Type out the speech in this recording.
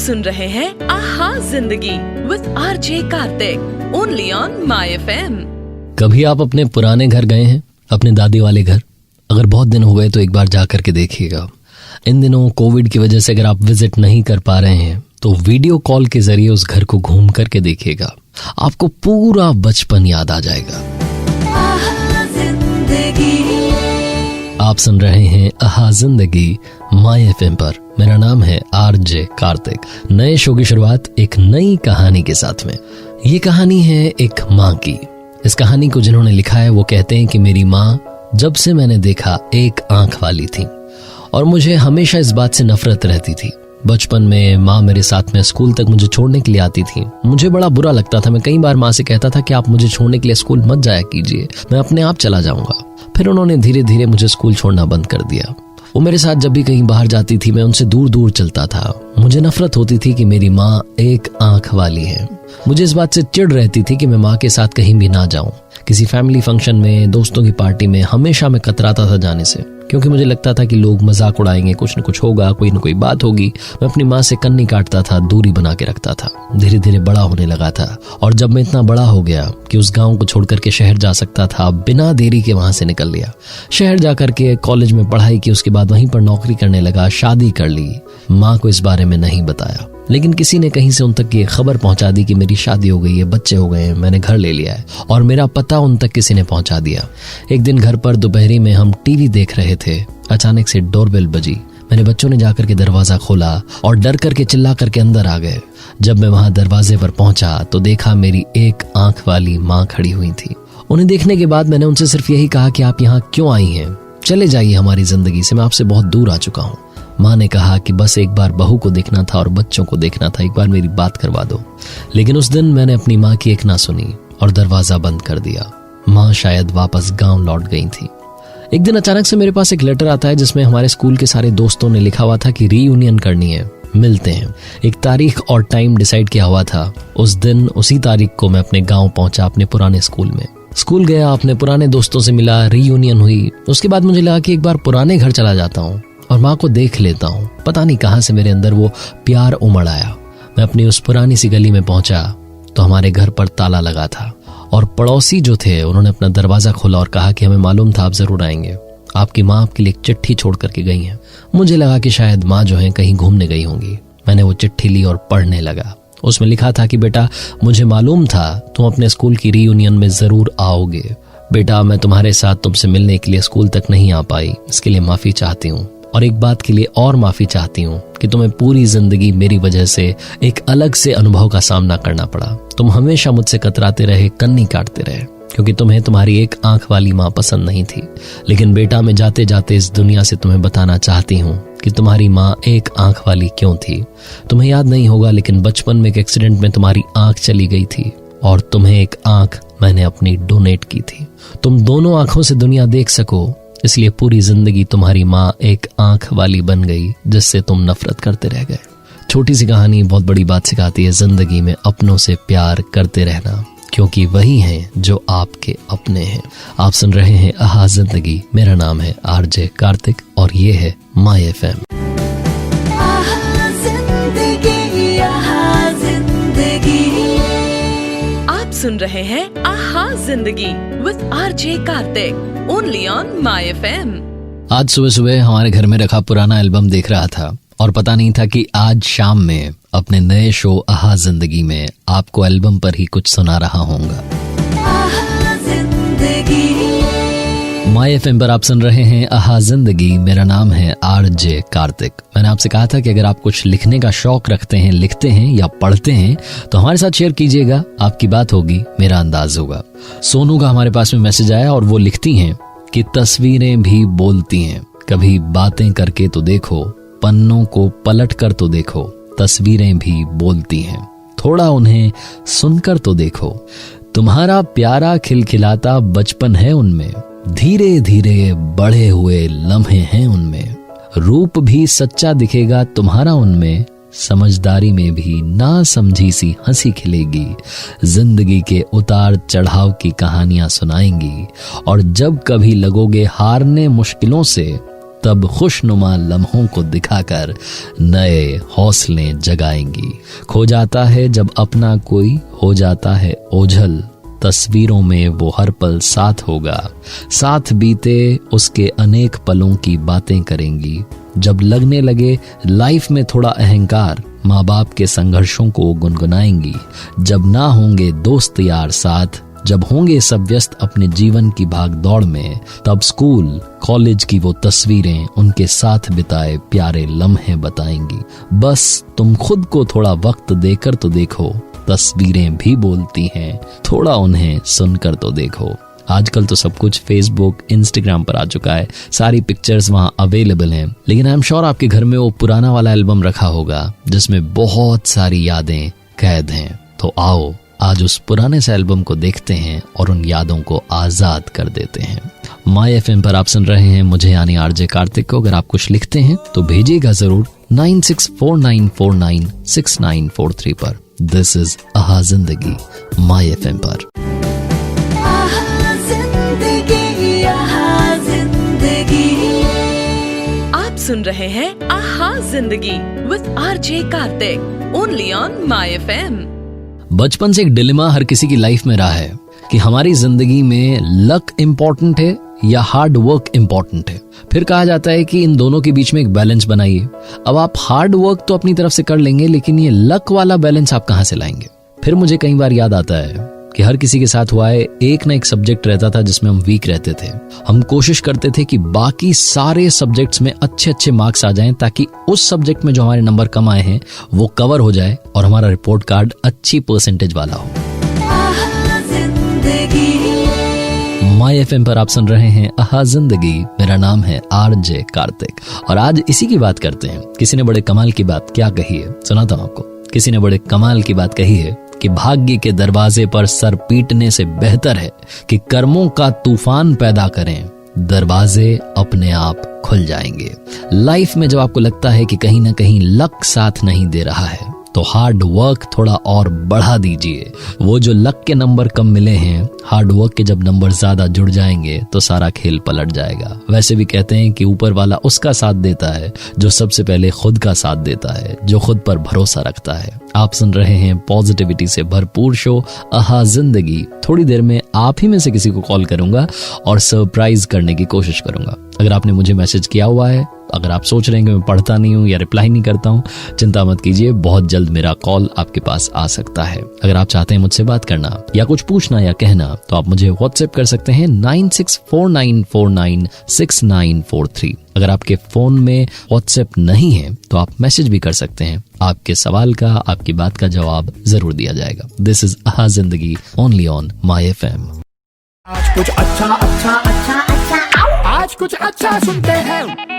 सुन रहे हैं आहा जिंदगी with RJ Kartik only on my FM. कभी आप अपने पुराने घर गए हैं, अपने दादी वाले घर? अगर बहुत दिन हो गए तो एक बार जा करके देखिएगा। इन दिनों कोविड की वजह से अगर आप विजिट नहीं कर पा रहे हैं तो वीडियो कॉल के जरिए उस घर को घूम करके देखिएगा, आपको पूरा बचपन याद आ जाएगा। आप सुन रहे हैं आहा जिंदगी माय एफएम पर। मेरा नाम है आरजे कार्तिक। नए शो की शुरुआत एक नई कहानी के साथ में। ये कहानी है एक माँ की। इस कहानी को जिन्होंने लिखा है वो कहते हैं कि मेरी माँ जब से मैंने देखा एक आंख वाली थी और मुझे हमेशा इस बात से नफरत रहती थी। बचपन में माँ मेरे साथ में स्कूल तक मुझे छोड़ने के लिए आती थी। मुझे बड़ा बुरा लगता था। मैं कई बार माँ से कहता था कि आप मुझे छोड़ने के लिए स्कूल मत जाया कीजिए, मैं अपने आप चला जाऊंगा। फिर उन्होंने धीरे धीरे मुझे स्कूल छोड़ना बंद कर दिया। वो मेरे साथ जब भी कहीं बाहर जाती थी मैं उनसे दूर दूर चलता था। मुझे नफरत होती थी कि मेरी माँ एक आंख वाली है। मुझे इस बात से चिढ़ रहती थी कि मैं माँ के साथ कहीं भी ना जाऊं। किसी फैमिली फंक्शन में, दोस्तों की पार्टी में हमेशा मैं कतराता था जाने से, क्योंकि मुझे लगता था कि लोग मजाक उड़ाएंगे, कुछ न कुछ होगा, कोई न कोई बात होगी। मैं अपनी माँ से कन्नी काटता था, दूरी बना के रखता था। धीरे धीरे बड़ा होने लगा था और जब मैं इतना बड़ा हो गया कि उस गांव को छोड़ करके शहर जा सकता था, बिना देरी के वहां से निकल लिया। शहर जाकर के कॉलेज में पढ़ाई की, उसके बाद वहीं पर नौकरी करने लगा, शादी कर ली। माँ को इस बारे में नहीं बताया, लेकिन किसी ने कहीं से उन तक ये खबर पहुंचा दी कि मेरी शादी हो गई है, बच्चे हो गए हैं, मैंने घर ले लिया है, और मेरा पता उन तक किसी ने पहुंचा दिया। एक दिन घर पर दोपहरी में हम टीवी देख रहे थे। अचानक से डोरबेल बजी। मेरे बच्चों ने जाकर के दरवाजा खोला और डर करके चिल्ला करके अंदर आ गए। जब मैं वहां दरवाजे पर पहुंचा तो देखा मेरी एक आंख वाली माँ खड़ी हुई थी। उन्हें देखने के बाद मैंने उनसे सिर्फ यही कहा कि आप यहाँ क्यों आई हैं? चले जाइए हमारी जिंदगी से, मैं आपसे बहुत दूर आ चुका हूँ। माँ ने कहा कि बस एक बार बहू को देखना था और बच्चों को देखना था, एक बार मेरी बात करवा दो। लेकिन उस दिन मैंने अपनी माँ की एक ना सुनी और दरवाजा बंद कर दिया। माँ शायद वापस गांव लौट गई थी। एक दिन अचानक से मेरे पास एक लेटर आता है जिसमें हमारे स्कूल के सारे दोस्तों ने लिखा हुआ था कि रीयूनियन करनी है, मिलते हैं। एक तारीख और टाइम डिसाइड किया हुआ था। उस दिन उसी तारीख को मैं अपने गाँव पहुंचा, अपने पुराने स्कूल में। स्कूल गया, अपने पुराने दोस्तों से मिला, रीयूनियन हुई। उसके बाद मुझे लगा कि एक बार पुराने घर चला जाता हूँ और माँ को देख लेता हूँ। पता नहीं कहां से मेरे अंदर वो प्यार उमड़ आया। मैं अपनी उस पुरानी सी गली में पहुंचा तो हमारे घर पर ताला लगा था और पड़ोसी जो थे उन्होंने अपना दरवाजा खोला और कहा कि हमें मालूम था आप जरूर आएंगे, आपकी माँ आपके लिए एक चिट्ठी छोड़ करके गई है। मुझे लगा कि शायद माँ जो है कहीं घूमने गई होंगी। मैंने वो चिट्ठी ली और पढ़ने लगा। उसमें लिखा था कि बेटा, मुझे मालूम था तुम अपने स्कूल की रीयूनियन में जरूर आओगे। बेटा, मैं तुम्हारे साथ तुमसे मिलने के लिए स्कूल तक नहीं आ पाई, इसके लिए माफी चाहती हूँ। और एक बात के लिए और माफी चाहती हूँ कि तुम्हें पूरी जिंदगी मेरी वजह से एक अलग से अनुभव का सामना करना पड़ा। तुम हमेशा मुझसे कतराते रहे, कन्नी काटते रहे, क्योंकि तुम्हें तुम्हारी एक आंख वाली माँ पसंद नहीं थी। लेकिन बेटा, मैं जाते जाते इस दुनिया से तुम्हें बताना चाहती हूँ कि तुम्हारी माँ एक आंख वाली क्यों थी। तुम्हें याद नहीं होगा, लेकिन बचपन में एक एक्सीडेंट में तुम्हारी आंख चली गई थी और तुम्हें एक आंख मैंने अपनी डोनेट की थी। तुम दोनों आंखों से दुनिया देख सको, इसलिए पूरी जिंदगी तुम्हारी माँ एक आंख वाली बन गई जिससे तुम नफरत करते रह गए। छोटी सी कहानी बहुत बड़ी बात सिखाती है। जिंदगी में अपनों से प्यार करते रहना, क्योंकि वही हैं जो आपके अपने हैं। आप सुन रहे हैं आहा जिंदगी। मेरा नाम है आरजे कार्तिक और ये है माय एफएम। आप सुन रहे हैं आहा जिंदगी with RJ Kartik only on my FM. आज सुबह सुबह हमारे घर में रखा पुराना एल्बम देख रहा था और पता नहीं था कि आज शाम में अपने नए शो आहा जिंदगी में आपको एल्बम पर ही कुछ सुना रहा होऊंगा। माय एफएम पर आप सुन रहे हैं आहा जिंदगी। मेरा नाम है आरजे कार्तिक। मैंने आपसे कहा था कि अगर आप कुछ लिखने का शौक रखते हैं, लिखते हैं या पढ़ते हैं तो हमारे साथ शेयर कीजिएगा। आपकी बात होगी, मेरा अंदाज होगा। सोनू का हमारे पास में मैसेज आया और वो लिखती हैं कि तस्वीरें भी बोलती हैं, कभी बातें करके तो देखो, पन्नों को पलट कर तो देखो, तस्वीरें भी बोलती हैं, थोड़ा उन्हें सुनकर तो देखो। तुम्हारा प्यारा खिलखिलाता बचपन है उनमें, धीरे धीरे बढ़े हुए लम्हे हैं उनमें। रूप भी सच्चा दिखेगा तुम्हारा उनमें, समझदारी में भी ना समझी सी हंसी खिलेगी। जिंदगी के उतार चढ़ाव की कहानियां सुनाएंगी और जब कभी लगोगे हारने मुश्किलों से तब खुशनुमा लम्हों को दिखाकर नए हौसले जगाएंगी। खो जाता है जब अपना कोई, हो जाता है ओझल, तस्वीरों में वो हर पल साथ होगा, साथ बीते उसके अनेक पलों की बातें करेंगी। जब लगने लगे लाइफ में थोड़ा अहंकार, माँ बाप के संघर्षों को गुनगुनाएंगी। जब ना होंगे दोस्त यार साथ, जब होंगे सब व्यस्त अपने जीवन की भाग दौड़ में, तब स्कूल कॉलेज की वो तस्वीरें उनके साथ बिताए प्यारे लम्हे बताएंगी। बस तुम खुद को थोड़ा वक्त देकर तो देखो, तस्वीरें भी बोलती हैं, थोड़ा उन्हें सुनकर तो देखो। आजकल तो सब कुछ फेसबुक इंस्टाग्राम पर आ चुका है, सारी पिक्चर्स वहां अवेलेबल हैं, लेकिन आई एम श्योर आपके घर में वो पुराना वाला एल्बम रखा होगा जिसमें बहुत सारी यादें कैद हैं। तो आओ आज उस पुराने से एल्बम को देखते हैं और उन यादों को आजाद कर देते हैं। माय एफएम पर आप सुन रहे हैं मुझे यानी आरजे कार्तिक को। अगर आप कुछ लिखते हैं तो भेजिएगा जरूर 9649496943 पर। दिस इज आहा जिंदगी माय एफएम पर। आप सुन रहे हैं आहा जिंदगी with RJ Kartik only on my FM. बचपन से एक डिलेमा हर किसी की लाइफ में रहा है कि हमारी जिंदगी में लक इम्पोर्टेंट है या हार्ड वर्क इम्पोर्टेंट है। फिर कहा जाता है कि इन दोनों के बीच में एक बैलेंस बनाइए। अब आप हार्ड वर्क तो अपनी तरफ से कर लेंगे, लेकिन ये लक वाला बैलेंस आप कहां से लाएंगे? फिर मुझे कई बार याद आता है कि हर किसी के साथ हुआ है, एक ना एक सब्जेक्ट रहता था जिसमें हम वीक रहते थे। हम कोशिश करते थे कि बाकी सारे सब्जेक्ट्स में अच्छे अच्छे मार्क्स आ जाएं, ताकि उस सब्जेक्ट में जो हमारे नंबर कम आए हैं वो कवर हो जाए और हमारा रिपोर्ट कार्ड अच्छी परसेंटेज वाला हो। माय एफएम पर आप सुन रहे हैं आहा जिंदगी। मेरा नाम है आरजे कार्तिक और आज इसी की बात करते हैं। किसी ने बड़े कमाल की बात क्या कही है, सुनाता हूं आपको। किसी ने बड़े कमाल की बात कही है कि भाग्य के दरवाजे पर सर पीटने से बेहतर है कि कर्मों का तूफान पैदा करें, दरवाजे अपने आप खुल जाएंगे। लाइफ में जब आपको लगता है कि कहीं ना कहीं लक साथ नहीं दे रहा है, तो हार्ड वर्क थोड़ा और बढ़ा दीजिए। वो जो लक के नंबर कम मिले हैं, हार्ड वर्क के जब नंबर ज्यादा जुड़ जाएंगे तो सारा खेल पलट जाएगा। वैसे भी कहते हैं कि ऊपर वाला उसका साथ देता है जो सबसे पहले खुद का साथ देता है, जो खुद पर भरोसा रखता है। आप सुन रहे हैं पॉजिटिविटी से भरपूर शो आहा जिंदगी। थोड़ी देर में आप ही में से किसी को कॉल करूंगा और सरप्राइज करने की कोशिश करूंगा। अगर आपने मुझे मैसेज किया हुआ है, अगर आप सोच रहे हैं कि मैं पढ़ता नहीं हूं या रिप्लाई नहीं करता हूं, चिंता मत कीजिए, बहुत जल्द मेरा कॉल आपके पास आ सकता है। अगर आप चाहते हैं मुझसे बात करना या कुछ पूछना या कहना, तो आप मुझे व्हाट्सएप कर सकते हैं 9649496943। अगर आपके फोन में व्हाट्सएप नहीं है तो आप मैसेज भी कर सकते हैं। आपके सवाल का, आपकी बात का जवाब जरूर दिया जाएगा। दिस इज आहा जिंदगी ओनली ऑन माय एफएम। आज कुछ अच्छा अच्छा अच्छा अच्छा आज कुछ अच्छा सुनते हैं।